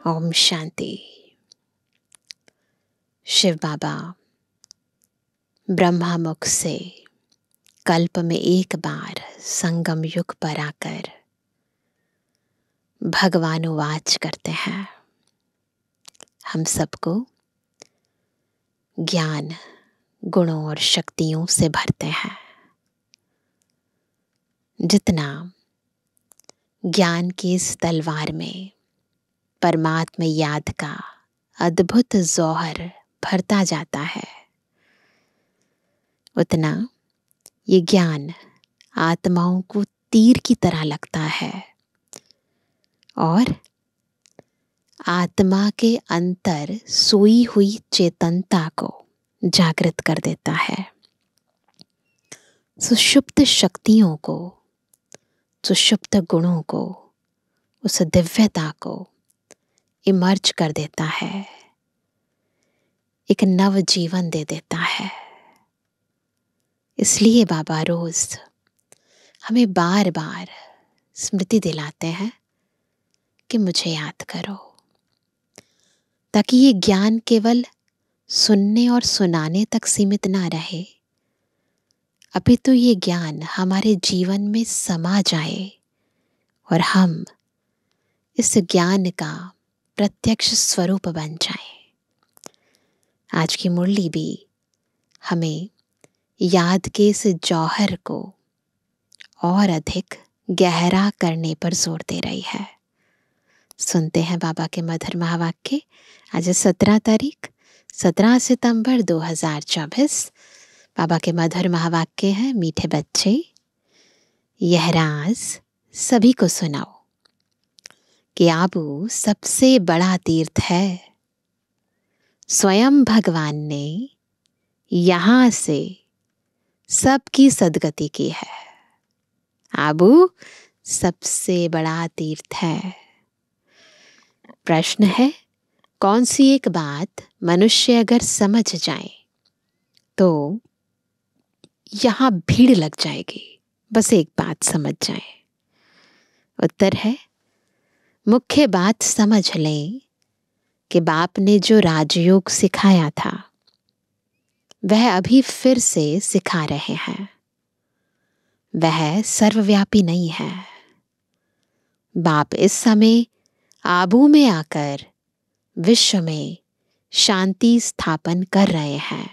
ओम शांति। शिव बाबा ब्रह्मा मुख से कल्प में एक बार संगम युग पर आकर भगवानुवाच करते हैं। हम सबको ज्ञान, गुणों और शक्तियों से भरते हैं। जितना ज्ञान की इस तलवार में परमात्मा याद का अद्भुत जौहर भरता जाता है, उतना ये ज्ञान आत्माओं को तीर की तरह लगता है और आत्मा के अंतर सोई हुई चेतनता को जागृत कर देता है। सुषुप्त शक्तियों को, सुषुप्त गुणों को, उस दिव्यता को इमर्ज कर देता है, एक नव जीवन दे देता है। इसलिए बाबा रोज हमें बार बार स्मृति दिलाते हैं कि मुझे याद करो, ताकि ये ज्ञान केवल सुनने और सुनाने तक सीमित ना रहे, अभी तो ये ज्ञान हमारे जीवन में समा जाए और हम इस ज्ञान का प्रत्यक्ष स्वरूप बन जाए। आज की मुरली भी हमें याद के इस जौहर को और अधिक गहरा करने पर जोर दे रही है। सुनते हैं बाबा के मधुर महावाक्य। आज 17 सितंबर 2024। बाबा के मधुर महावाक्य हैं, मीठे बच्चे यह राज सभी को सुनाओ कि आबू सबसे बड़ा तीर्थ है। स्वयं भगवान ने यहां से सबकी सदगति की है। आबू सबसे बड़ा तीर्थ है। प्रश्न है, कौन सी एक बात मनुष्य अगर समझ जाए तो यहां भीड़ लग जाएगी। बस एक बात समझ जाए। उत्तर है, मुख्य बात समझ लें कि बाप ने जो राजयोग सिखाया था वह अभी फिर से सिखा रहे हैं। वह सर्वव्यापी नहीं है। बाप इस समय आबू में आकर विश्व में शांति स्थापन कर रहे हैं।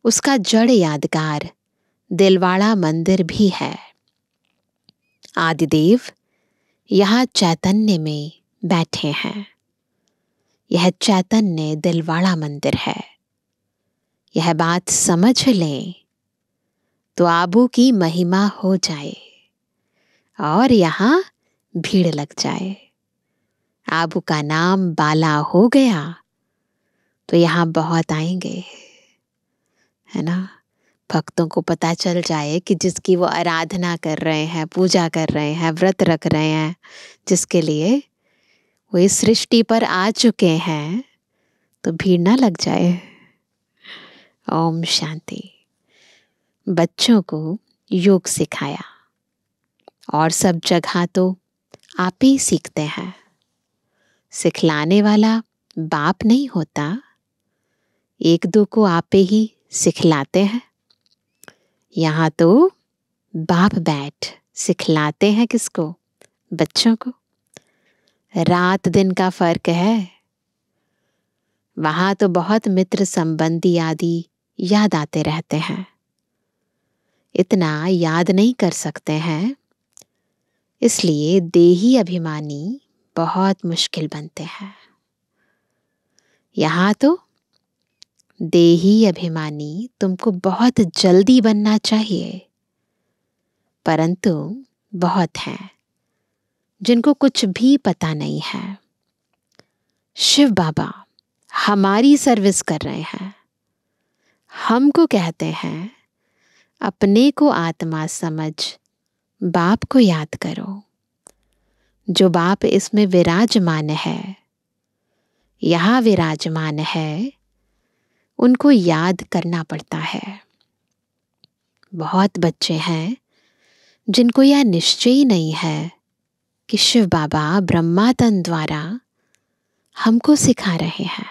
उसका जड़ यादगार दिलवाड़ा मंदिर भी है। आदिदेव यहाँ चैतन्य में बैठे हैं। यह चैतन्य दिलवाड़ा मंदिर है। यह बात समझ लें तो आबू की महिमा हो जाए और यहाँ भीड़ लग जाए। आबू का नाम बाला हो गया तो यहाँ बहुत आएंगे, है ना। भक्तों को पता चल जाए कि जिसकी वो आराधना कर रहे हैं, पूजा कर रहे हैं, व्रत रख रहे हैं, जिसके लिए वो इस सृष्टि पर आ चुके हैं, तो भीड़ ना लग जाए। ओम शांति। बच्चों को योग सिखाया और सब जगह तो आप ही सीखते हैं। सिखलाने वाला बाप नहीं होता, एक दो को आप ही सिखलाते हैं। यहाँ तो बाप बैठ सिखलाते हैं किसको? बच्चों को। रात दिन का फर्क है। वहां तो बहुत मित्र संबंधी आदि याद आते रहते हैं, इतना याद नहीं कर सकते हैं, इसलिए देही अभिमानी बहुत मुश्किल बनते हैं। यहाँ तो देही अभिमानी तुमको बहुत जल्दी बनना चाहिए, परंतु बहुत हैं जिनको कुछ भी पता नहीं है। शिव बाबा हमारी सर्विस कर रहे हैं। हमको कहते हैं अपने को आत्मा समझ बाप को याद करो। जो बाप इसमें विराजमान है, यहाँ विराजमान है, उनको याद करना पड़ता है। बहुत बच्चे हैं जिनको यह निश्चय ही नहीं है कि शिव बाबा ब्रह्मा तन द्वारा हमको सिखा रहे हैं।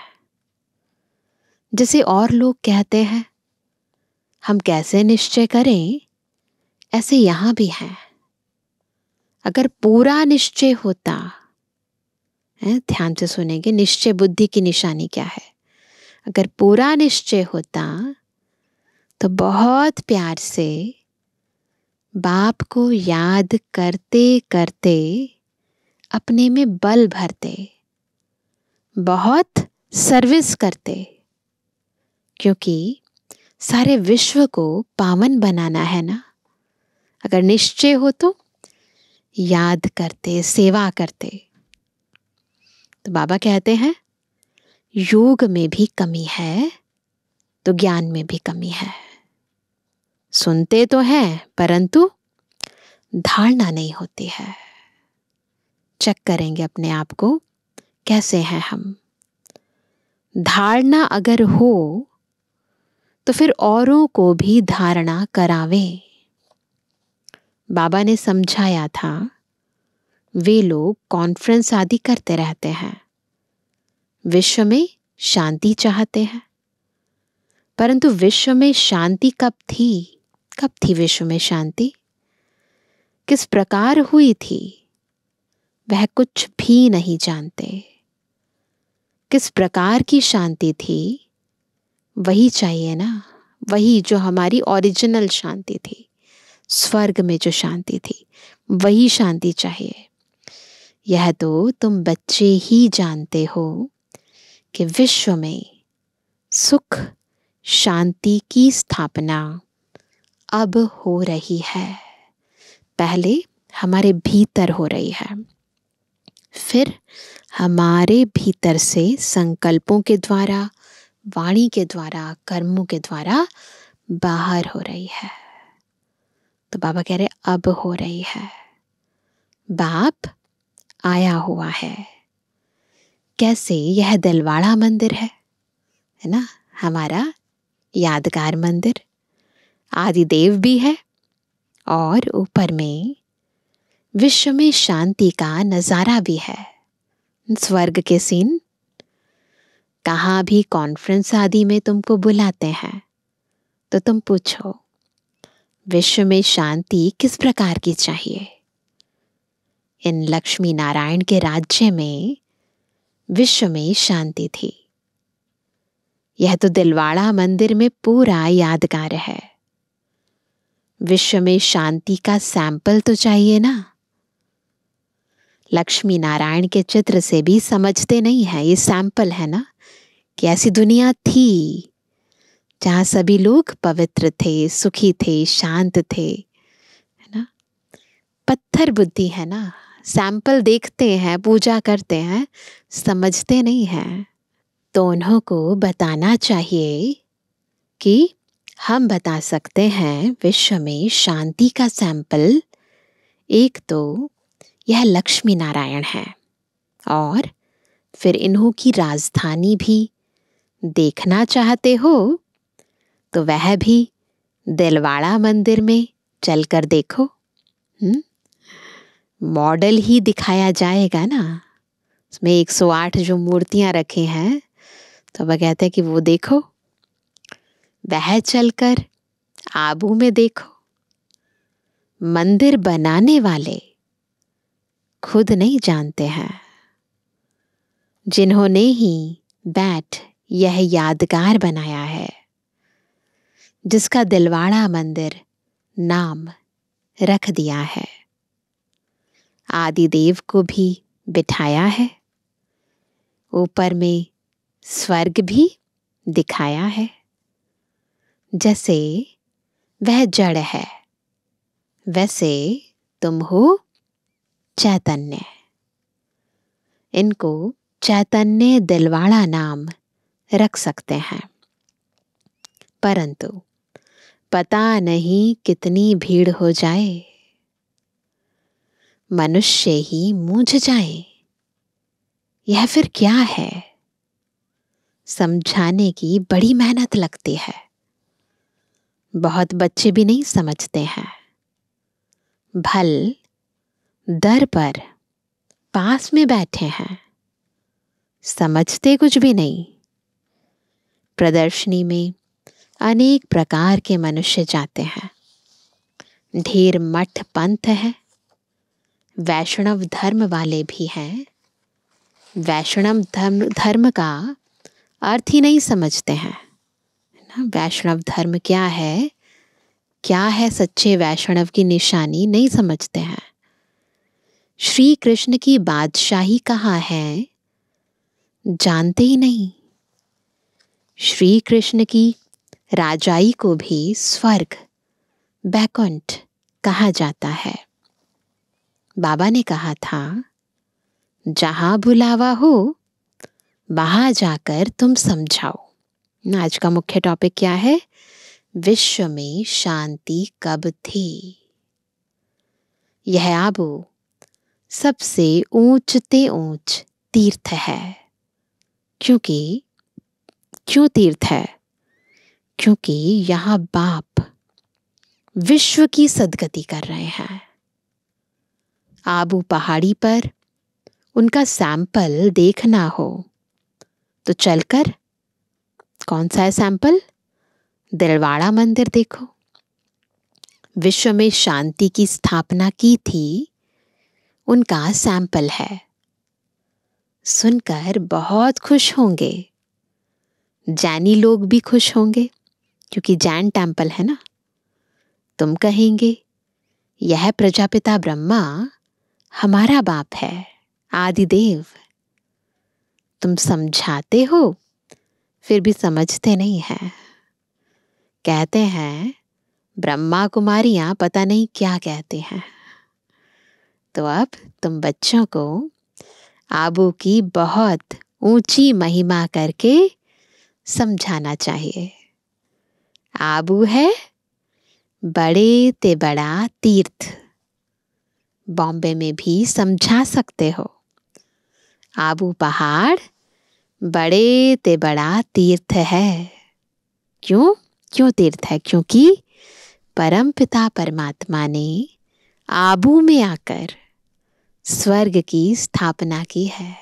जैसे और लोग कहते हैं हम कैसे निश्चय करें, ऐसे यहां भी है। अगर पूरा निश्चय होता है, ध्यान से सुनेंगे, निश्चय बुद्धि की निशानी क्या है। अगर पूरा निश्चय होता तो बहुत प्यार से बाप को याद करते करते अपने में बल भरते, बहुत सर्विस करते, क्योंकि सारे विश्व को पावन बनाना है ना। अगर निश्चय हो तो याद करते, सेवा करते। तो बाबा कहते हैं योग में भी कमी है तो ज्ञान में भी कमी है। सुनते तो हैं परंतु धारणा नहीं होती है। चेक करेंगे अपने आप को, कैसे हैं हम। धारणा अगर हो तो फिर औरों को भी धारणा करावें। बाबा ने समझाया था, वे लोग कॉन्फ्रेंस आदि करते रहते हैं, विश्व में शांति चाहते हैं, परंतु विश्व में शांति कब थी विश्व में शांति किस प्रकार हुई थी, वह कुछ भी नहीं जानते। किस प्रकार की शांति थी वही चाहिए ना, वही जो हमारी ओरिजिनल शांति थी, स्वर्ग में जो शांति थी वही शांति चाहिए। यह तो तुम बच्चे ही जानते हो कि विश्व में सुख शांति की स्थापना अब हो रही है। पहले हमारे भीतर हो रही है, फिर हमारे भीतर से संकल्पों के द्वारा, वाणी के द्वारा, कर्मों के द्वारा बाहर हो रही है। तो बाबा कह रहे अब हो रही है। बाप आया हुआ है। कैसे? यह दिलवाड़ा मंदिर है ना, हमारा यादगार मंदिर। आदिदेव भी है और ऊपर में विश्व में शांति का नजारा भी है। स्वर्ग के सीन, कहाँ भी कॉन्फ्रेंस आदि में तुमको बुलाते हैं तो तुम पूछो विश्व में शांति किस प्रकार की चाहिए। इन लक्ष्मी नारायण के राज्य में विश्व में शांति थी। यह तो दिलवाड़ा मंदिर में पूरा यादगार है। विश्व में शांति का सैंपल तो चाहिए ना। लक्ष्मी नारायण के चित्र से भी समझते नहीं है, ये सैंपल है ना, कि ऐसी दुनिया थी जहां सभी लोग पवित्र थे, सुखी थे, शांत थे, है ना। पत्थर बुद्धि है ना, सैंपल देखते हैं, पूजा करते हैं, समझते नहीं हैं। तो उन्हों को बताना चाहिए कि हम बता सकते हैं विश्व में शांति का सैंपल एक तो यह लक्ष्मी नारायण है, और फिर इन्हों की राजधानी भी देखना चाहते हो तो वह भी दिलवाड़ा मंदिर में चलकर देखो। मॉडल ही दिखाया जाएगा ना। उसमें 108 जो मूर्तियां रखी हैं, तो वह कहते हैं कि वो देखो, वह चलकर आबू में देखो। मंदिर बनाने वाले खुद नहीं जानते हैं, जिन्होंने ही बैठ यह यादगार बनाया है, जिसका दिलवाड़ा मंदिर नाम रख दिया है। आदिदेव को भी बिठाया है, ऊपर में स्वर्ग भी दिखाया है। जैसे वह जड़ है, वैसे तुम हो चैतन्य। इनको चैतन्य दिलवाड़ा नाम रख सकते हैं, परंतु पता नहीं कितनी भीड़ हो जाए, मनुष्य ही मूझ जाए। यह फिर क्या है? समझाने की बड़ी मेहनत लगती है, बहुत बच्चे भी नहीं समझते हैं। भल दर पर पास में बैठे हैं, समझते कुछ भी नहीं। प्रदर्शनी में अनेक प्रकार के मनुष्य जाते हैं। ढेर मठ पंथ है, वैष्णव धर्म वाले भी हैं। वैष्णव धर्म का अर्थ ही नहीं समझते हैं ना। वैष्णव धर्म क्या है, क्या है सच्चे वैष्णव की निशानी, नहीं समझते हैं। श्री कृष्ण की बादशाही कहाँ है, जानते ही नहीं। श्री कृष्ण की राजाई को भी स्वर्ग, बैकुंठ कहा जाता है। बाबा ने कहा था, जहां बुलावा हो वहां जाकर तुम समझाओ। आज का मुख्य टॉपिक क्या है, विश्व में शांति कब थी। यह आबू सबसे ऊंचते ऊंच तीर्थ है। क्यों तीर्थ है? क्योंकि यहाँ बाप विश्व की सदगति कर रहे हैं। आबू पहाड़ी पर उनका सैंपल देखना हो तो चलकर, कौन सा है सैंपल, दिलवाड़ा मंदिर देखो। विश्व में शांति की स्थापना की थी, उनका सैंपल है। सुनकर बहुत खुश होंगे, जैनी लोग भी खुश होंगे क्योंकि जैन टेम्पल है ना। तुम कहेंगे यह प्रजापिता ब्रह्मा हमारा बाप है, आदिदेव। तुम समझाते हो फिर भी समझते नहीं है। कहते हैं ब्रह्मा कुमारियां पता नहीं क्या कहते हैं। तो अब तुम बच्चों को आबू की बहुत ऊंची महिमा करके समझाना चाहिए। आबू है बड़े ते बड़ा तीर्थ। बॉम्बे में भी समझा सकते हो, आबू पहाड़ बड़े ते बड़ा तीर्थ है। क्यों तीर्थ है? क्योंकि परमपिता परमात्मा ने आबू में आकर स्वर्ग की स्थापना की है।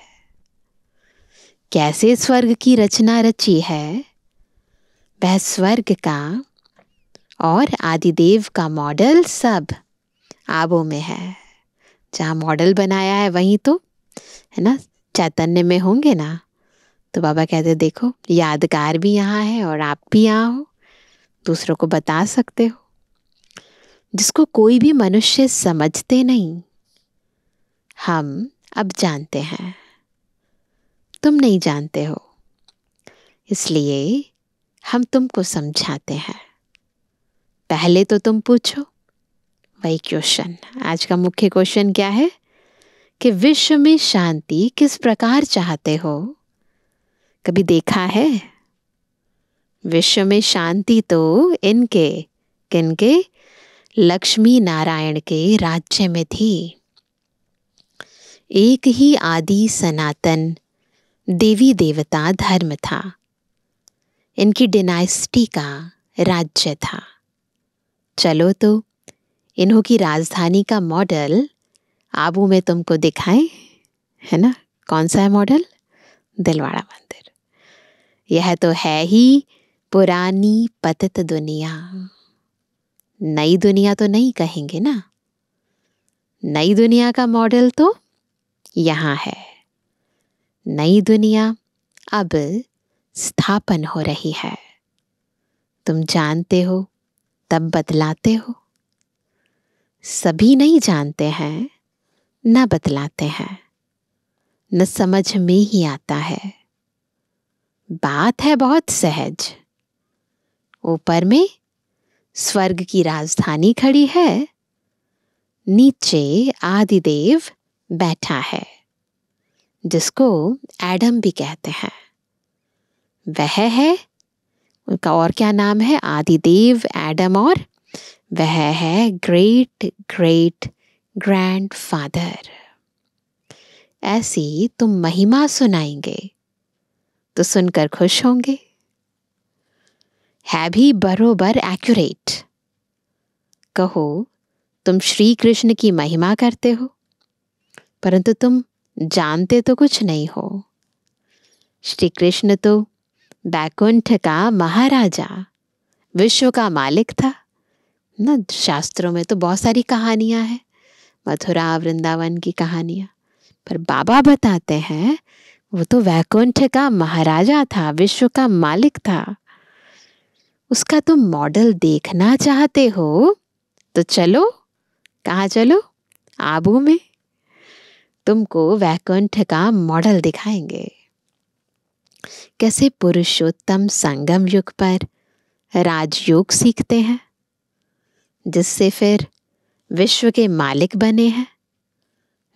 कैसे स्वर्ग की रचना रची है, वह स्वर्ग का और आदिदेव का मॉडल सब आबू में है। जहाँ मॉडल बनाया है वहीं तो है ना, चैतन्य में होंगे ना। तो बाबा कहते देखो यादगार भी यहाँ है और आप भी यहाँ हो, दूसरों को बता सकते हो। जिसको कोई भी मनुष्य समझते नहीं, हम अब जानते हैं, तुम नहीं जानते हो, इसलिए हम तुमको समझाते हैं। पहले तो तुम पूछो वही क्वेश्चन। आज का मुख्य क्वेश्चन क्या है कि विश्व में शांति किस प्रकार चाहते हो? कभी देखा है? विश्व में शांति तो किनके लक्ष्मी नारायण के राज्य में थी। एक ही आदि सनातन देवी देवता धर्म था। इनकी डिनाइस्टी का राज्य था। चलो तो इन्हों की राजधानी का मॉडल आबू में तुमको दिखाएं, है ना। कौन सा है मॉडल? दिलवाड़ा मंदिर। यह तो है ही पुरानी पतित दुनिया। नई दुनिया तो नहीं कहेंगे ना। नई दुनिया का मॉडल तो यहाँ है। नई दुनिया अब स्थापन हो रही है। तुम जानते हो तब बतलाते हो। सभी नहीं जानते हैं, न बतलाते हैं, न समझ में ही आता है। बात है बहुत सहज। ऊपर में स्वर्ग की राजधानी खड़ी है, नीचे आदिदेव बैठा है, जिसको एडम भी कहते हैं। वह है, उनका और क्या नाम है? आदिदेव, एडम, और वह है ग्रेट ग्रेट ग्रैंड फादर। ऐसी तुम महिमा सुनाएंगे तो सुनकर खुश होंगे। है भी बरोबर एक्यूरेट। कहो तुम श्री कृष्ण की महिमा करते हो, परंतु तुम जानते तो कुछ नहीं हो। श्री कृष्ण तो बैकुंठ का महाराजा, विश्व का मालिक था ना। शास्त्रों में तो बहुत सारी कहानियां हैं, मथुरा वृंदावन की कहानियां, पर बाबा बताते हैं वो तो वैकुंठ का महाराजा था, विश्व का मालिक था। उसका तुम मॉडल देखना चाहते हो तो चलो। कहाँ चलो? आबू में। तुमको वैकुंठ का मॉडल दिखाएंगे, कैसे पुरुषोत्तम संगम युग पर राजयोग सीखते हैं, जिससे फिर विश्व के मालिक बने हैं।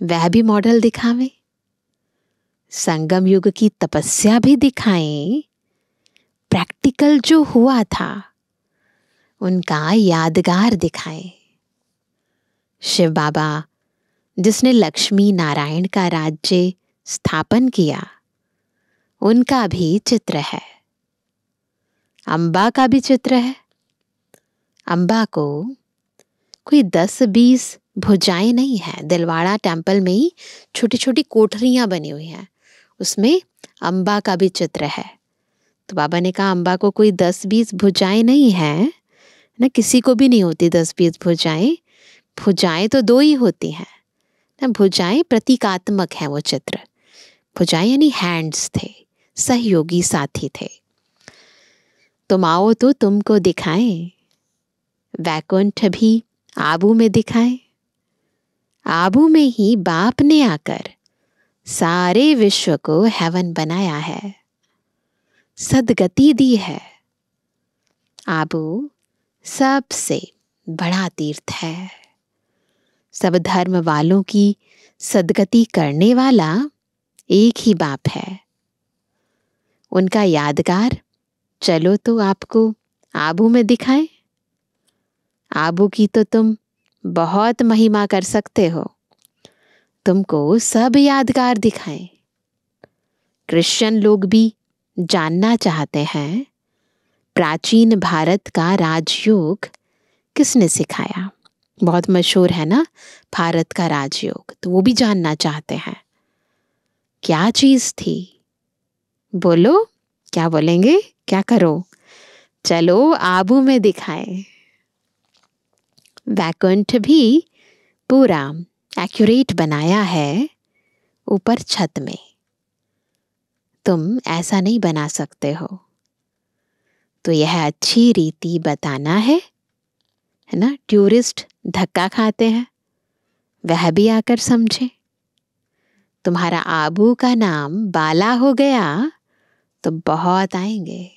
वह भी मॉडल दिखावें, संगम युग की तपस्या भी दिखाएं, प्रैक्टिकल जो हुआ था उनका यादगार दिखाएं। शिव बाबा जिसने लक्ष्मी नारायण का राज्य स्थापन किया, उनका भी चित्र है। अम्बा का भी चित्र है। अम्बा को कोई 10-20 भुजाएं नहीं है। दिलवाड़ा टेम्पल में ही छोटी छोटी कोठरियां बनी हुई हैं, उसमें अम्बा का भी चित्र है। तो बाबा ने कहा अम्बा को कोई 10-20 भुजाएं नहीं है ना, किसी को भी नहीं होती 10-20 भुजाएं। भुजाएं तो 2 ही होती हैं ना। भुजाएं प्रतीकात्मक है वो चित्र। भुजाएं यानी हैंड्स थे, सहयोगी साथी थे। तुम आओ तो तुमको दिखाएं, वैकुंठ भी आबू में दिखाएं। आबू में ही बाप ने आकर सारे विश्व को हेवन बनाया है, सदगति दी है। आबू सबसे बड़ा तीर्थ है। सब धर्म वालों की सदगति करने वाला एक ही बाप है। उनका यादगार चलो तो आपको आबू में दिखाएं। आबू की तो तुम बहुत महिमा कर सकते हो, तुमको सब यादगार दिखाएं। क्रिश्चियन लोग भी जानना चाहते हैं प्राचीन भारत का राजयोग किसने सिखाया। बहुत मशहूर है ना भारत का राजयोग, तो वो भी जानना चाहते हैं क्या चीज थी। बोलो, क्या बोलेंगे? क्या करो? चलो आबू में दिखाएं। वैकुंठ भी पूरा एक्यूरेट बनाया है ऊपर छत में। तुम ऐसा नहीं बना सकते हो। तो यह अच्छी रीति बताना है ना। टूरिस्ट धक्का खाते हैं, वह भी आकर समझे। तुम्हारा आबू का नाम बाला हो गया तो बहुत आएंगे।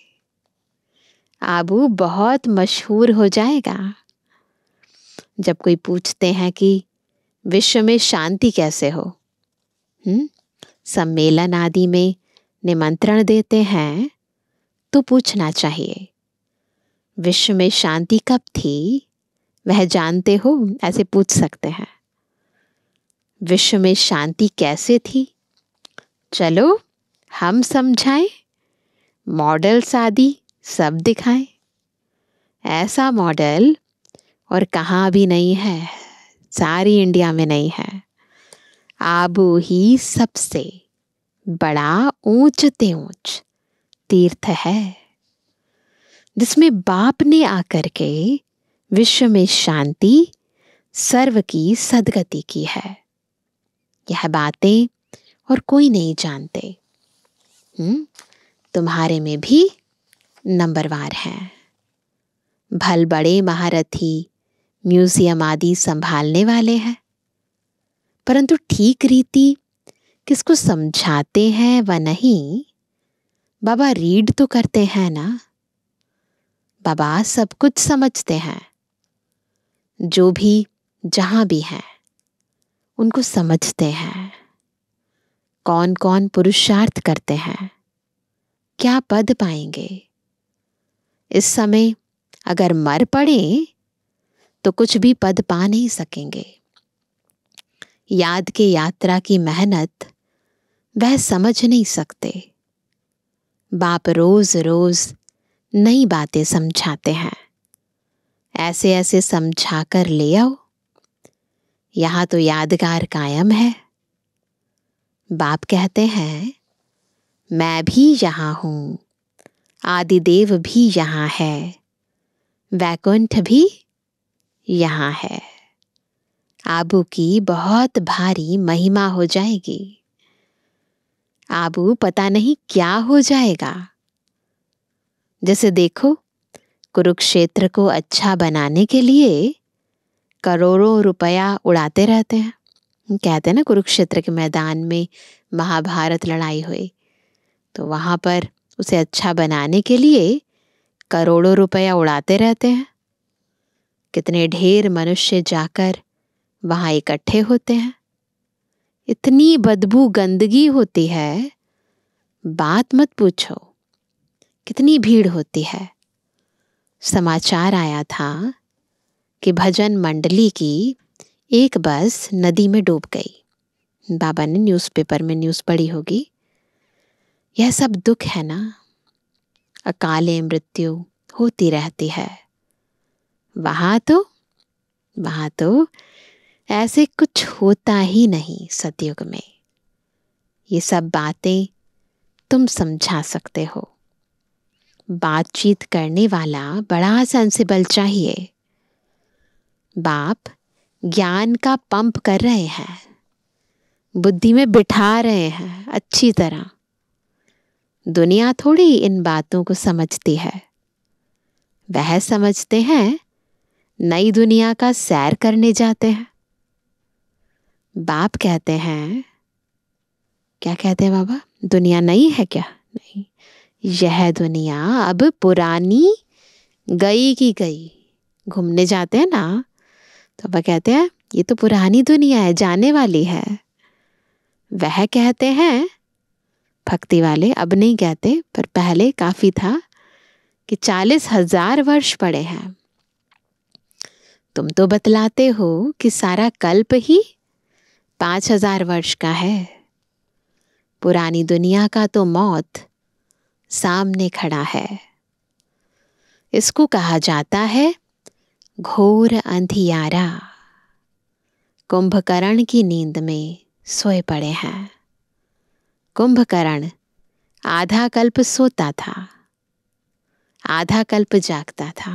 आबू बहुत मशहूर हो जाएगा। जब कोई पूछते हैं कि विश्व में शांति कैसे हो, सम्मेलन आदि में निमंत्रण देते हैं, तो पूछना चाहिए विश्व में शांति कब थी, वह जानते हो? ऐसे पूछ सकते हैं। विश्व में शांति कैसे थी, चलो हम समझाएं। मॉडल्स आदि सब दिखाएं। ऐसा मॉडल और कहाँ भी नहीं है, सारी इंडिया में नहीं है। आबू ही सबसे बड़ा ऊंचते ऊंच तीर्थ है, जिसमें बाप ने आकर के विश्व में शांति, सर्व की सदगति की है। यह बातें और कोई नहीं जानते। तुम्हारे में भी नंबरवार हैं। भल बड़े महारथी म्यूजियम आदि संभालने वाले हैं, परंतु ठीक रीति किसको समझाते हैं व नहीं। बाबा रीड तो करते हैं ना, बाबा सब कुछ समझते हैं। जो भी जहां भी हैं उनको समझते हैं। कौन कौन पुरुषार्थ करते हैं, क्या पद पाएंगे। इस समय अगर मर पड़े तो कुछ भी पद पा नहीं सकेंगे। याद के यात्रा की मेहनत वह समझ नहीं सकते। बाप रोज रोज नई बातें समझाते हैं। ऐसे ऐसे समझा कर ले आओ, यहां तो यादगार कायम है। बाप कहते हैं मैं भी यहाँ हूँ, आदिदेव भी यहाँ है, वैकुंठ भी यहाँ है। आबू की बहुत भारी महिमा हो जाएगी। आबू पता नहीं क्या हो जाएगा। जैसे देखो, कुरुक्षेत्र को अच्छा बनाने के लिए करोड़ों रुपया उड़ाते रहते हैं। कहते हैं ना, कुरुक्षेत्र के मैदान में महाभारत लड़ाई हुई, तो वहां पर उसे अच्छा बनाने के लिए करोड़ों रुपया उड़ाते रहते हैं। कितने ढेर मनुष्य जाकर वहां इकट्ठे होते हैं। इतनी बदबू गंदगी होती है, बात मत पूछो, कितनी भीड़ होती है। समाचार आया था कि भजन मंडली की एक बस नदी में डूब गई। बाबा ने न्यूज़पेपर में न्यूज़ पढ़ी होगी। यह सब दुख है ना, अकाले मृत्यु होती रहती है। वहां तो ऐसे कुछ होता ही नहीं सतयुग में। ये सब बातें तुम समझा सकते हो। बातचीत करने वाला बड़ा सेंसिबल चाहिए। बाप ज्ञान का पंप कर रहे हैं, बुद्धि में बिठा रहे हैं अच्छी तरह। दुनिया थोड़ी इन बातों को समझती है। वह समझते हैं नई दुनिया का सैर करने जाते हैं। बाप कहते हैं, क्या कहते हैं बाबा? दुनिया नई है क्या? नहीं, यह दुनिया अब पुरानी गई की गई। घूमने जाते हैं ना, तो वह कहते हैं ये तो पुरानी दुनिया है, जाने वाली है। वह कहते हैं भक्ति वाले, अब नहीं कहते, पर पहले काफी था कि 40,000 वर्ष पड़े हैं। तुम तो बतलाते हो कि सारा कल्प ही 5,000 वर्ष का है। पुरानी दुनिया का तो मौत सामने खड़ा है। इसको कहा जाता है घोर अंधियारा। कुंभकर्ण की नींद में सोए पड़े हैं। कुंभकर्ण आधा कल्प सोता था, आधा कल्प जागता था,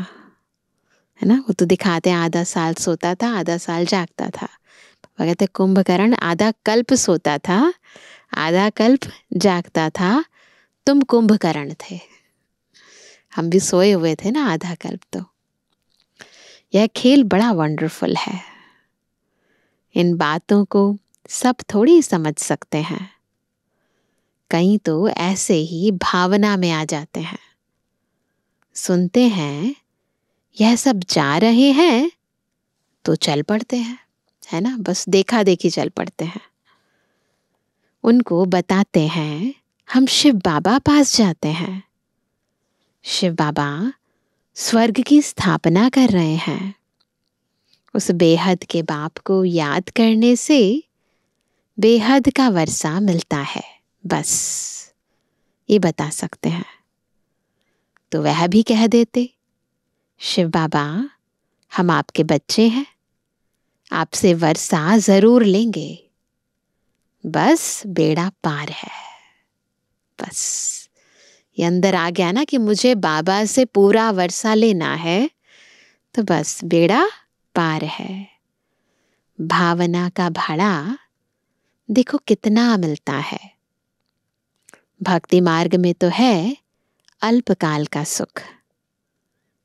है ना? वो तो दिखाते हैं आधा साल सोता था, आधा साल जागता था। वो कहते कुंभकर्ण आधा कल्प सोता था, आधा कल्प जागता था। तुम कुंभकर्ण थे, हम भी सोए हुए थे ना आधा कल्प। तो यह खेल बड़ा वंडरफुल है। इन बातों को सब थोड़ी समझ सकते हैं। कहीं तो ऐसे ही भावना में आ जाते हैं, सुनते हैं यह सब जा रहे हैं तो चल पड़ते हैं, है ना? बस देखा देखी चल पड़ते हैं। उनको बताते हैं हम शिव बाबा पास जाते हैं, शिव बाबा स्वर्ग की स्थापना कर रहे हैं। उस बेहद के बाप को याद करने से बेहद का वर्षा मिलता है, बस ये बता सकते हैं। तो वह भी कह देते, शिव बाबा हम आपके बच्चे हैं, आपसे वर्षा जरूर लेंगे, बस बेड़ा पार है। बस ये अंदर आ गया ना कि मुझे बाबा से पूरा वर्षा लेना है, तो बस बेड़ा पार है। भावना का भाड़ा देखो कितना मिलता है। भक्ति मार्ग में तो है अल्पकाल का सुख।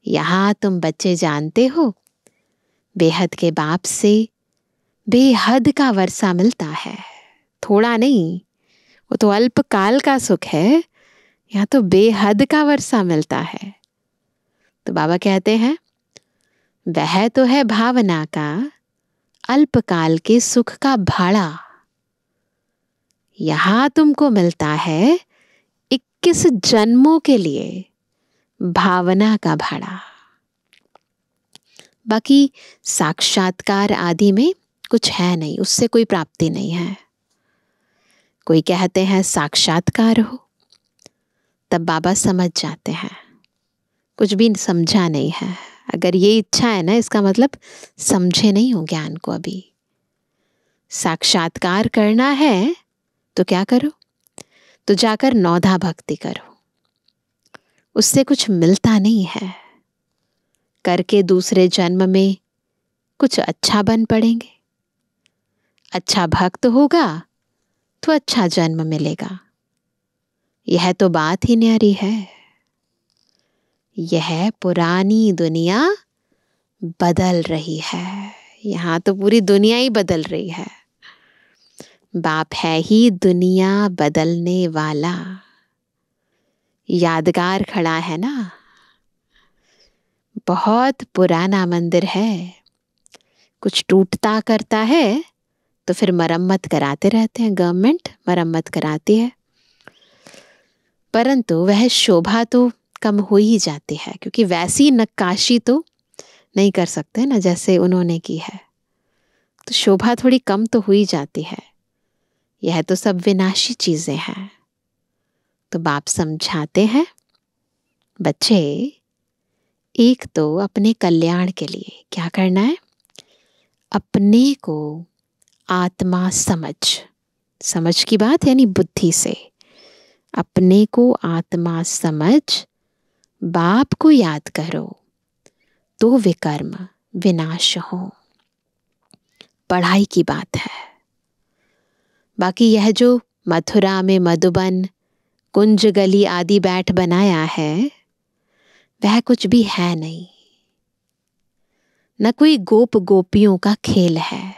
यहां तुम बच्चे जानते हो, बेहद के बाप से बेहद का वर्षा मिलता है। थोड़ा नहीं, वो तो अल्पकाल का सुख है, यहाँ तो बेहद का वर्षा मिलता है। तो बाबा कहते हैं वह तो है भावना का अल्पकाल के सुख का भाड़ा। यहां तुमको मिलता है 21 जन्मों के लिए भावना का भाड़ा। बाकी साक्षात्कार आदि में कुछ है नहीं, उससे कोई प्राप्ति नहीं है। कोई कहते हैं साक्षात्कार हो, तब बाबा समझ जाते हैं कुछ भी समझा नहीं है। अगर ये इच्छा है ना, इसका मतलब समझे नहीं हो ज्ञान को अभी। साक्षात्कार करना है तो क्या करो? तो जाकर नौधा भक्ति करो, उससे कुछ मिलता नहीं है। करके दूसरे जन्म में कुछ अच्छा बन पड़ेंगे। अच्छा भक्त होगा तो अच्छा जन्म मिलेगा। यह तो बात ही न्यारी है। यह पुरानी दुनिया बदल रही है। यहाँ तो पूरी दुनिया ही बदल रही है। बाप है ही दुनिया बदलने वाला। यादगार खड़ा है ना, बहुत पुराना मंदिर है। कुछ टूटता करता है तो फिर मरम्मत कराते रहते हैं, गवर्नमेंट मरम्मत कराती है, परंतु वह शोभा तो कम हो ही जाती है, क्योंकि वैसी नक्काशी तो नहीं कर सकते ना जैसे उन्होंने की है, तो शोभा थोड़ी कम तो हो ही जाती है। यह तो सब विनाशी चीजें हैं। तो बाप समझाते हैं, बच्चे एक तो अपने कल्याण के लिए क्या करना है, अपने को आत्मा समझ की बात यानी बुद्धि से अपने को आत्मा समझ बाप को याद करो तो विकर्म विनाश हो। पढ़ाई की बात है। बाकी यह जो मथुरा में मधुबन, कुंज, गली आदि बैठ बनाया है, वह कुछ भी है नहीं। न कोई गोप गोपियों का खेल है।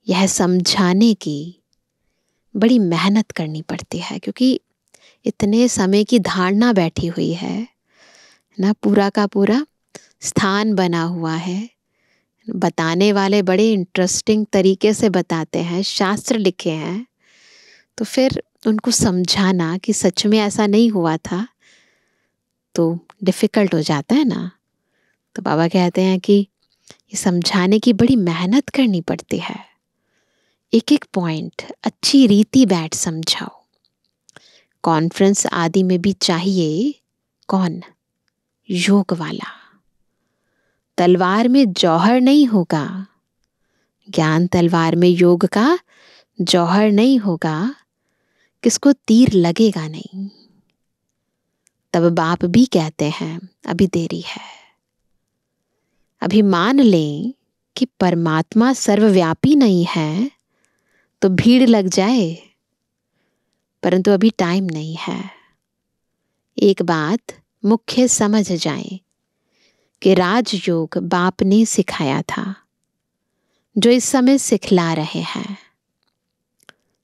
यह समझाने की बड़ी मेहनत करनी पड़ती है, क्योंकि इतने समय की धारणा बैठी हुई है ना, पूरा का पूरा स्थान बना हुआ है। बताने वाले बड़े इंटरेस्टिंग तरीके से बताते हैं, शास्त्र लिखे हैं, तो फिर उनको समझाना कि सच में ऐसा नहीं हुआ था तो डिफिकल्ट हो जाता है ना। तो बाबा कहते हैं कि ये समझाने की बड़ी मेहनत करनी पड़ती है। एक एक पॉइंट अच्छी रीति बैठ समझाओ। कॉन्फ्रेंस आदि में भी चाहिए कौन, योग वाला। तलवार में जौहर नहीं होगा, ज्ञान तलवार में योग का जौहर नहीं होगा, किसको तीर लगेगा नहीं। तब बाप भी कहते हैं अभी देरी है। अभी मान लें कि परमात्मा सर्वव्यापी नहीं है तो भीड़ लग जाए, परंतु अभी टाइम नहीं है। एक बात मुख्य समझ जाएं कि राजयोग बाप ने सिखाया था, जो इस समय सिखला रहे हैं।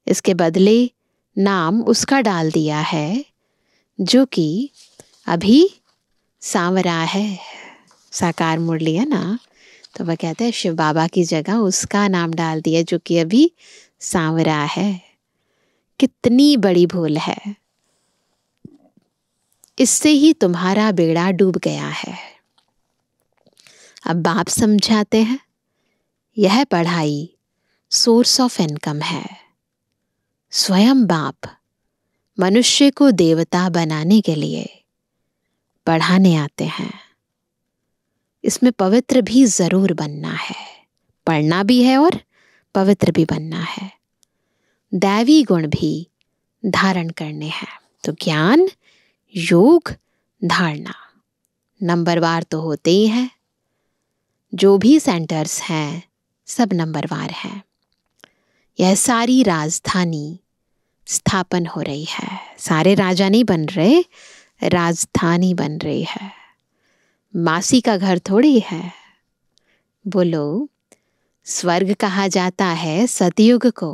इसके बदले नाम उसका डाल दिया है जो कि अभी सांवरा है। साकार मुरली है ना, तो वह कहते हैं शिव बाबा की जगह उसका नाम डाल दिया जो कि अभी सांवरा है। कितनी बड़ी भूल है। इससे ही तुम्हारा बेड़ा डूब गया है। अब बाप समझाते हैं, यह पढ़ाई सोर्स ऑफ इनकम है। स्वयं बाप मनुष्य को देवता बनाने के लिए पढ़ाने आते हैं। इसमें पवित्र भी जरूर बनना है, पढ़ना भी है और पवित्र भी बनना है। दैवी गुण भी धारण करने हैं। तो ज्ञान, योग, धारणा नंबरवार तो होते ही हैं। जो भी सेंटर्स हैं सब नंबरवार हैं। यह सारी राजधानी स्थापन हो रही है। सारे राजा नहीं बन रहे, राजधानी बन रही है। मासी का घर थोड़ी है। बोलो, स्वर्ग कहा जाता है सतयुग को,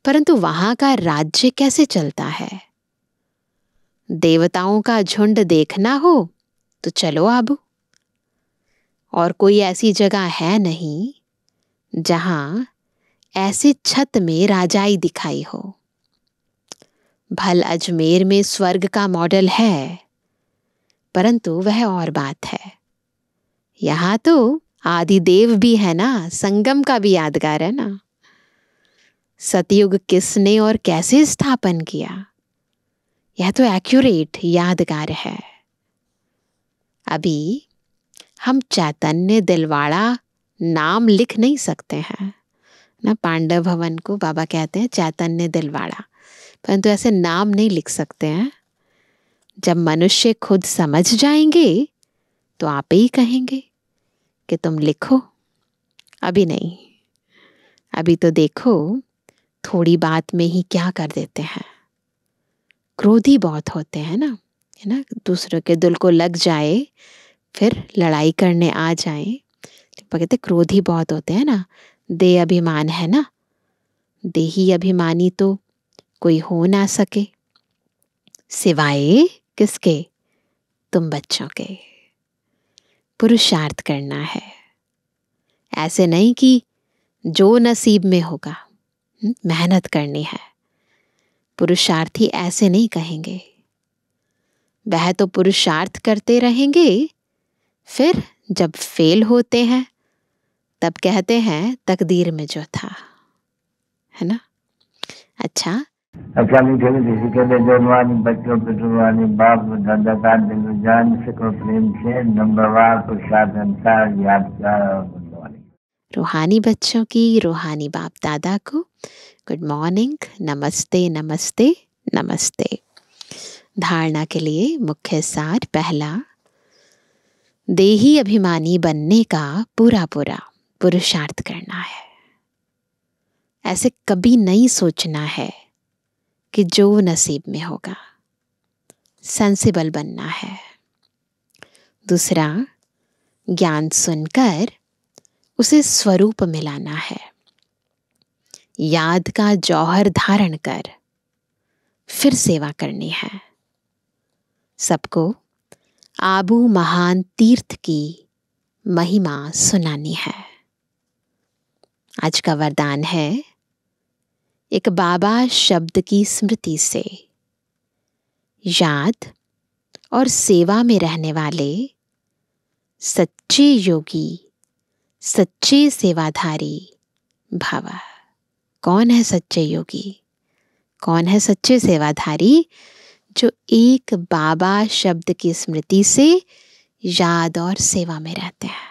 परंतु वहां का राज्य कैसे चलता है? देवताओं का झुंड देखना हो तो चलो आबू। और कोई ऐसी जगह है नहीं जहां ऐसे छत में राजाई दिखाई हो। भल अजमेर में स्वर्ग का मॉडल है, परंतु वह और बात है। यहां तो आदिदेव भी है ना, संगम का भी यादगार है ना। सतयुग किसने और कैसे स्थापन किया, यह तो एक्यूरेट यादगार है। अभी हम चैतन्य दिलवाड़ा नाम लिख नहीं सकते हैं, ना। पांडव भवन को बाबा कहते हैं चैतन्य दिलवाड़ा, परंतु ऐसे नाम नहीं लिख सकते हैं। जब मनुष्य खुद समझ जाएंगे तो आप ही कहेंगे कि तुम लिखो। अभी नहीं, अभी तो देखो थोड़ी बात में ही क्या कर देते हैं। क्रोधी बहुत होते हैं ना, है ना। दूसरों के दिल को लग जाए फिर लड़ाई करने आ जाए। कहते क्रोधी बहुत होते हैं ना। दे अभिमान है ना, देही अभिमानी तो कोई हो ना सके सिवाय किसके, तुम बच्चों के। पुरुषार्थ करना है, ऐसे नहीं कि जो नसीब में होगा। मेहनत करनी है। पुरुषार्थी ऐसे नहीं कहेंगे, वह तो पुरुषार्थ करते रहेंगे, फिर जब फेल होते हैं तब कहते हैं तकदीर में जो था, है ना। अच्छा, मीठे मीठे कहते जवानी बच्चों पे रुहानी बाप दादा का दिल जान सको प्रेम से नंबरवार पुरुषार्थ अनुसार यादगार और गुणवानी। रूहानी बच्चों की रूहानी बाप दादा को गुड मॉर्निंग, नमस्ते नमस्ते नमस्ते। धारणा के लिए मुख्य सार पहला, देही अभिमानी बनने का पूरा पूरा पुरुषार्थ करना है। ऐसे कभी नहीं सोचना है कि जो नसीब में होगा। सेंसिबल बनना है। दूसरा, ज्ञान सुनकर उसे स्वरूप मिलाना है। याद का जौहर धारण कर फिर सेवा करनी है। सबको आबू महान तीर्थ की महिमा सुनानी है। आज का वरदान है, एक बाबा शब्द की स्मृति से याद और सेवा में रहने वाले सच्चे योगी, सच्चे सेवाधारी भव। कौन है सच्चे योगी, कौन है सच्चे सेवाधारी? जो एक बाबा शब्द की स्मृति से याद और सेवा में रहते हैं।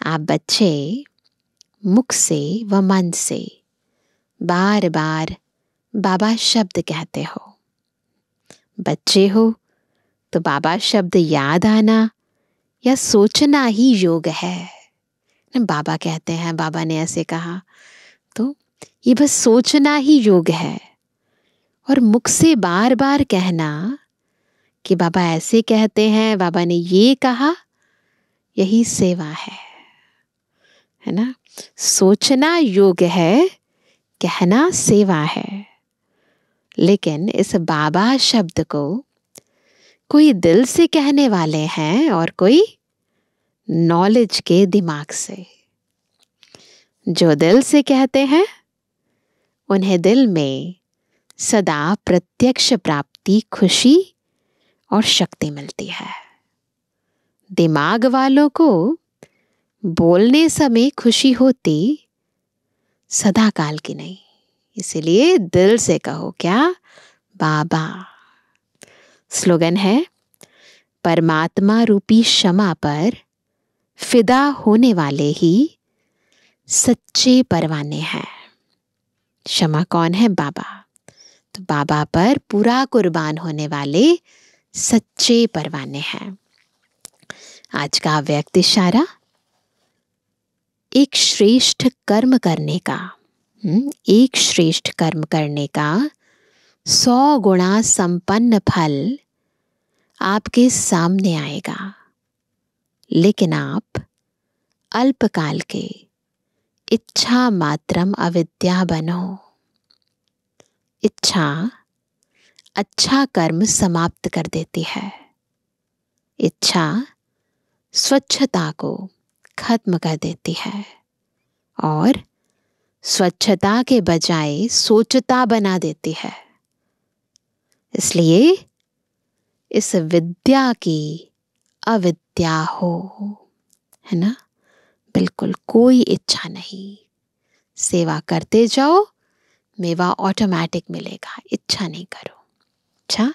आप बच्चे मुख से व मन से बार बार बाबा शब्द कहते हो। बच्चे हो तो बाबा शब्द याद आना या सोचना ही योग है। बाबा कहते हैं, बाबा ने ऐसे कहा, तो ये बस सोचना ही योग है। और मुख से बार बार कहना कि बाबा ऐसे कहते हैं, बाबा ने ये कहा, यही सेवा है ना। सोचना योग है, कहना सेवा है। लेकिन इस बाबा शब्द को कोई दिल से कहने वाले हैं और कोई नॉलेज के दिमाग से। जो दिल से कहते हैं उन्हें दिल में सदा प्रत्यक्ष प्राप्ति, खुशी और शक्ति मिलती है। दिमाग वालों को बोलने समय खुशी होती, सदा काल की नहीं। इसलिए दिल से कहो क्या, बाबा। स्लोगन है, परमात्मा रूपी क्षमा पर फिदा होने वाले ही सच्चे परवाने हैं। क्षमा कौन है? बाबा। तो बाबा पर पूरा कुर्बान होने वाले सच्चे परवाने हैं। आज का व्यक्ति इशारा, एक श्रेष्ठ कर्म करने का, एक श्रेष्ठ कर्म करने का 100 गुणा संपन्न फल आपके सामने आएगा। लेकिन आप अल्पकाल के इच्छा मात्रम अविद्या बनो। इच्छा अच्छा कर्म समाप्त कर देती है। इच्छा स्वच्छता को खत्म कर देती है और स्वच्छता के बजाय सोचता बना देती है। इसलिए इस विद्या की अविद्या हो, है ना। बिल्कुल कोई इच्छा नहीं, सेवा करते जाओ, मेवा ऑटोमेटिक मिलेगा। इच्छा नहीं करो। अच्छा,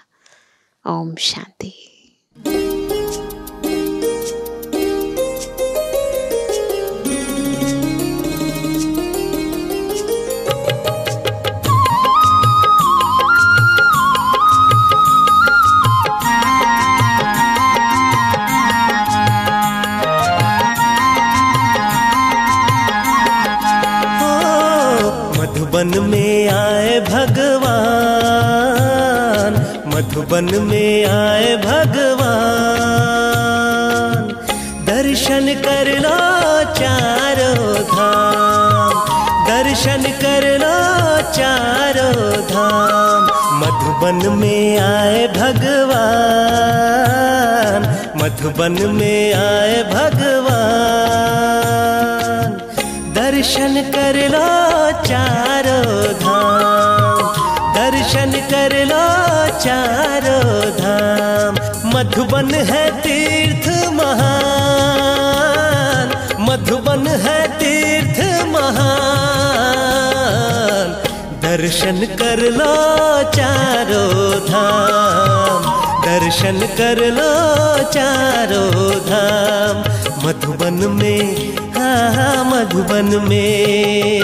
ओम शांति। आए भगवान, मधुबन में आए भगवान। दर्शन कर लो चारों धाम, दर्शन कर लो चारों धाम। मधुबन में आए भगवान, मधुबन में आए भगवान। दर्शन कर लो चारों धाम, दर्शन कर लो चारों धाम। मधुबन है तीर्थ महान, मधुबन है तीर्थ महान। दर्शन कर लो चारों धाम, दर्शन कर लो चारों धाम। मधुबन में, हाँ मधुबन में।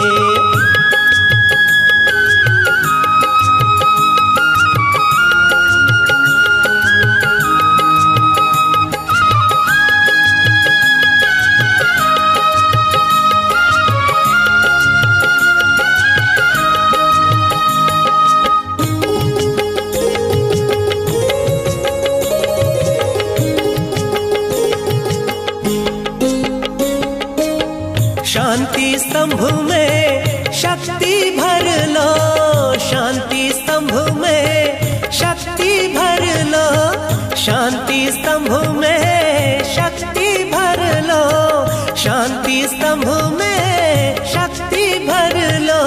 शांति स्तंभ में शक्ति भर लो, शांति स्तंभ में शक्ति भर लो, शांति स्तंभ में शक्ति भर लो, शांति स्तंभ में शक्ति भर लो।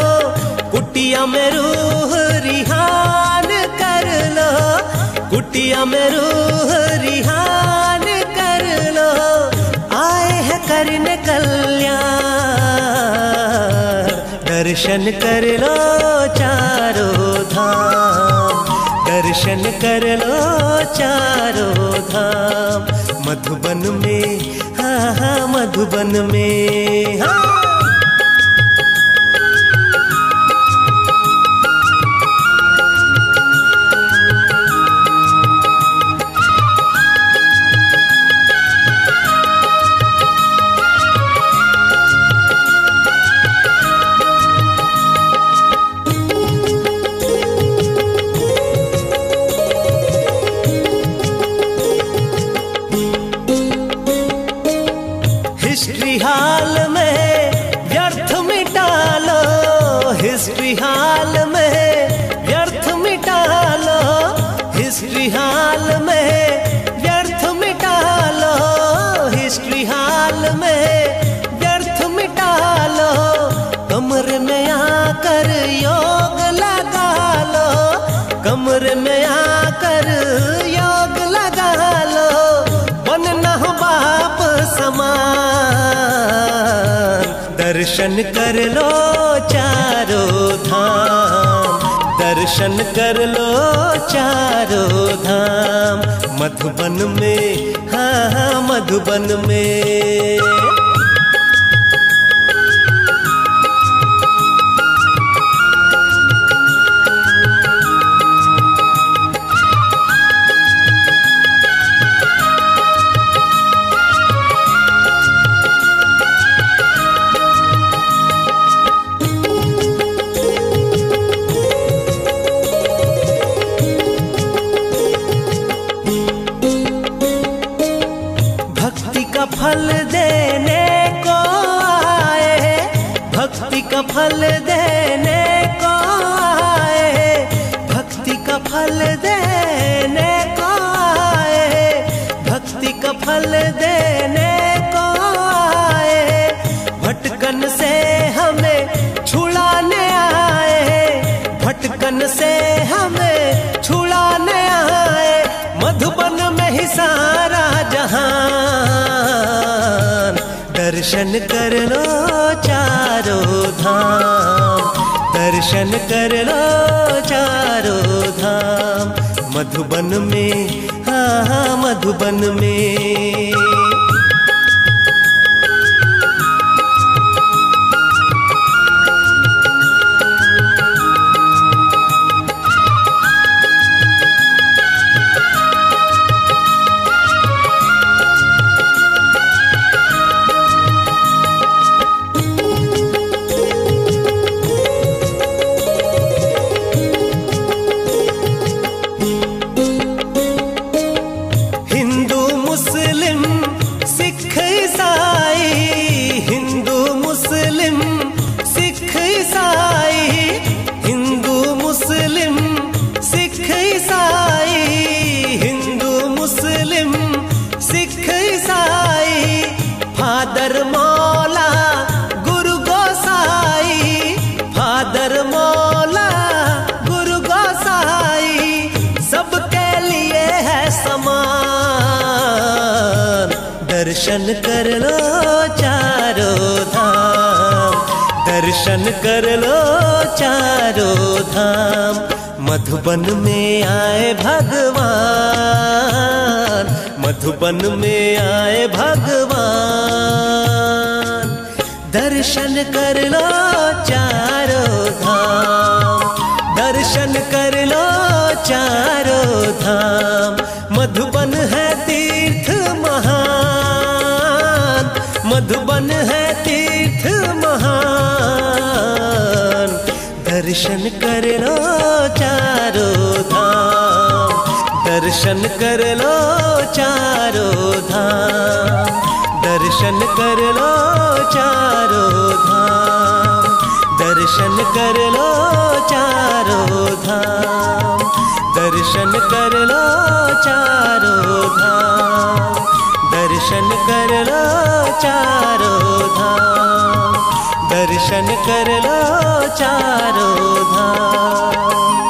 कुटिया में रूह रिहान कर लो, कुटिया में रूह रिहान कर लो। आए हैं करने कल्याण, दर्शन कर लो चारों धाम, दर्शन कर लो चारों धाम। मधुबन में, हाँ हाँ मधुबन में, हाँ। हिस्ट्री हाल में व्यर्थ मिटा लो, हिस्ट्री हाल में व्यर्थ मिटा लो, हिस्ट्री हाल में व्यर्थ मिटा लो, हिस्ट्री हाल में व्यर्थ मिटा लो। कमरे में आकर योग लगा लो, कमरे में आकर योग लगा लो। बनना हो बाप समान, दर्शन कर लो चारों धाम, दर्शन कर लो चारों धाम। मधुबन में, हाँ हाँ मधुबन में। फल देने को आए, भक्ति का फल देने को आए, भक्ति का फल देने को आए, भक्ति का फल देने को आए। भटकन से हमें छुड़ाने आए, भटकन से हमें छुड़ाने आए। मधुबन में ही सारा जहान, दर्शन कर लो चारों धाम, दर्शन कर लो चारों धाम। मधुबन में, हाँ हाँ मधुबन में। मुस्लिम सिख ईसाई, हिंदू मुस्लिम सिख ईसाई, फादर मौला गुरु गोसाई, फादर मौला गुरु गोसाई, सबके लिए है समान। दर्शन कर लो चारों धाम, दर्शन कर लो चारों धाम। मधुबन में आए भगवान, मधुबन में आए भगवान। दर्शन कर लो चारों धाम, दर्शन कर लो चारों धाम। मधुबन है तीर्थ महान, मधुबन है तीर्थ महान। दर्शन कर लो चारों धाम, दर्शन कर लो चारों धाम, दर्शन कर लो चारों धाम, दर्शन कर लो चारों धाम, दर्शन कर लो चारों धाम, दर्शन कर लो चारों धाम, दर्शन कर लो चारों धाम।